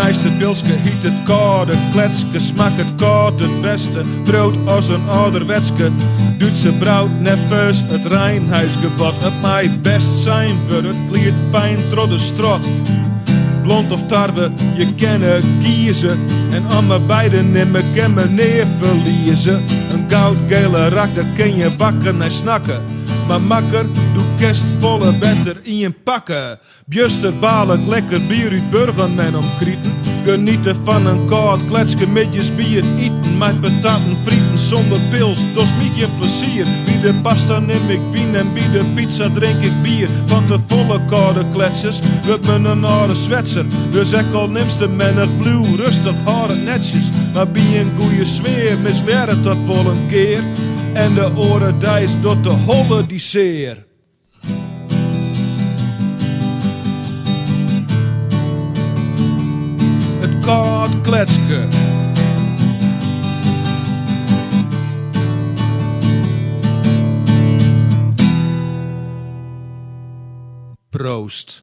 nijste pilske hiet het koude kletske, smak het koud het beste. Brood als een ouderwetske, Duitse brood nerveus het reinheidsgebod. Het mij best zijn wordt het kleed fijn trot de strot. Blond of tarwe, je kennen kiezen. En aan me beiden in me ken me neer verliezen. Een goudgele rak, daar ken je wakker naar snakken. Maar makker, doe kerstvolle beter in je pakken. Bjuster balen, lekker bier uit burgen men omkrieten. Genieten van een koud kletske midjes bier eten. Met pataten, frieten zonder pils, dus miek je plezier. Bij de pasta neem ik wien en bij de pizza drink ik bier. Van de volle koude kletsers wordt me een oude zwetser. Dus ik al nimste men het blauw, rustig, hard en netjes. Maar bij een goeie sfeer misleer het dat wel een keer. En de oren dijs door de holle die zeer. Het koud kletske. Proost.